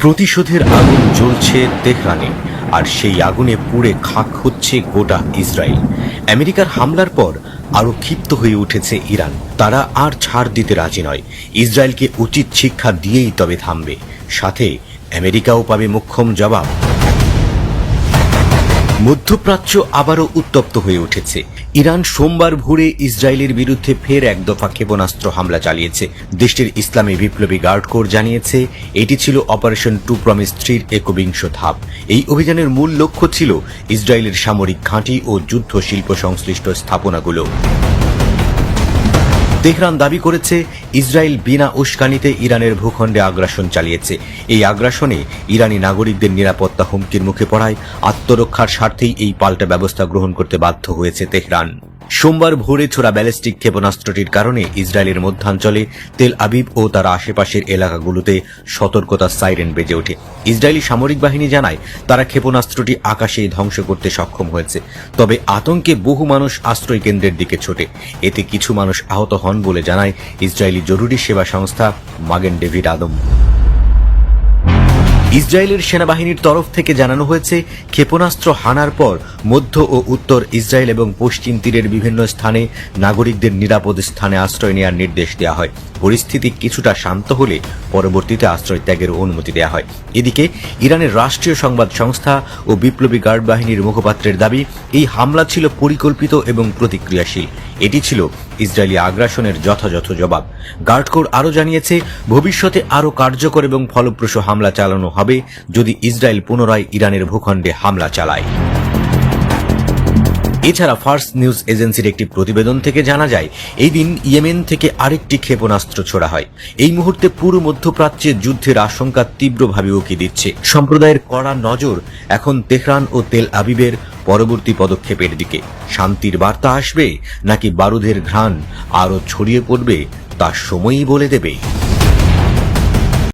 প্রতিশোধের আগুন জ্বলছে তেহরানে, আর সেই আগুনে পুড়ে খাক হচ্ছে গোটা ইসরায়েল। আমেরিকার হামলার পর আরো ক্ষিপ্ত হয়ে উঠেছে ইরান। তারা আর ছাড় দিতে রাজি নয়। ইসরায়েলকে উচিত শিক্ষা দিয়েই তবে থামবে, সাথে আমেরিকাও পাবে মোক্ষম জবাব। মধ্যপ্রাচ্য আবারও উত্তপ্ত হয়ে উঠেছে। ইরান সোমবার ভোরে ইসরায়েলের বিরুদ্ধে ফের এক দফা ক্ষেপণাস্ত্র হামলা চালিয়েছে। দেশটির ইসলামী বিপ্লবী গার্ড কোর জানিয়েছে এটি ছিল অপারেশন টু প্রমিস 3-র একবিংশ ধাপ। এই অভিযানের মূল লক্ষ্য ছিল ইসরায়েলের সামরিক ঘাঁটি ও যুদ্ধ শিল্প সংশ্লিষ্ট স্থাপনাগুলো। তেহরান দাবি করেছে ইসরায়েল বিনা উস্কানিতে ইরানের ভূখণ্ডে আগ্রাসন চালিয়েছে। এই আগ্রাসনে ইরানি নাগরিকদের নিরাপত্তা হুমকির মুখে পড়ায় আত্মরক্ষার স্বার্থেই এই পাল্টা ব্যবস্থা গ্রহণ করতে বাধ্য হয়েছে তেহরান। সোমবার ভোরে ছোড়া ব্যালিস্টিক ক্ষেপণাস্ত্রটির কারণে ইসরায়েলের মধ্যাঞ্চলে তেল আবিব ও তার আশেপাশের এলাকাগুলোতে সতর্কতার সাইরেন বেজে ওঠে। ইসরায়েলি সামরিক বাহিনী জানায় তারা ক্ষেপণাস্ত্রটি আকাশেই ধ্বংস করতে সক্ষম হয়েছে। তবে আতঙ্কে বহু মানুষ আশ্রয় কেন্দ্রের দিকে ছোটে। এতে কিছু মানুষ আহত হন বলে জানায় ইসরায়েলি জরুরি সেবা সংস্থা মাগেন ডেভিড আদম। ইসরায়েলের সেনাবাহিনীর তরফ থেকে জানানো হয়েছে ক্ষেপণাস্ত্র হানার পর মধ্য ও উত্তর ইসরায়েল এবং পশ্চিম তীরের বিভিন্ন স্থানে নাগরিকদের নিরাপদ স্থানে আশ্রয় নেওয়ার নির্দেশ দেওয়া হয়। পরিস্থিতি কিছুটা শান্ত হলে পরবর্তীতে আশ্রয় ত্যাগের অনুমতি দেওয়া হয়। এদিকে ইরানের রাষ্ট্রীয় সংবাদ সংস্থা ও বিপ্লবী গার্ড বাহিনীর মুখপাত্রের দাবি, এই হামলা ছিল পরিকল্পিত এবং প্রতিক্রিয়াশীল। এটি ছিল ইসরায়েলি আগ্রাসনের যথাযথ জবাব। গার্ড কোর আরও জানিয়েছে ভবিষ্যতে আরও কার্যকর এবং ফলপ্রসূ হামলা চালানো হবে যদি ইসরায়েল পুনরায় ইরানের ভূখণ্ডে হামলা চালায়। এছাড়া ফার্স্ট নিউজ এজেন্সির একটি প্রতিবেদন থেকে জানা যায় এই দিন ইয়েমেন থেকে আরেকটি ক্ষেপণাস্ত্র ছোড়া হয়। এই মুহূর্তে পুরো মধ্যপ্রাচ্যে যুদ্ধের আশঙ্কা তীব্রভাবে উকি দিচ্ছে। সম্প্রদায়ের কড়া নজর এখন তেহরান ও তেল আবিবের পরবর্তী পদক্ষেপের দিকে। শান্তির বার্তা আসবে নাকি বারুদের ঘ্রাণ আরও ছড়িয়ে পড়বে তা সময়ই বলে দেবে।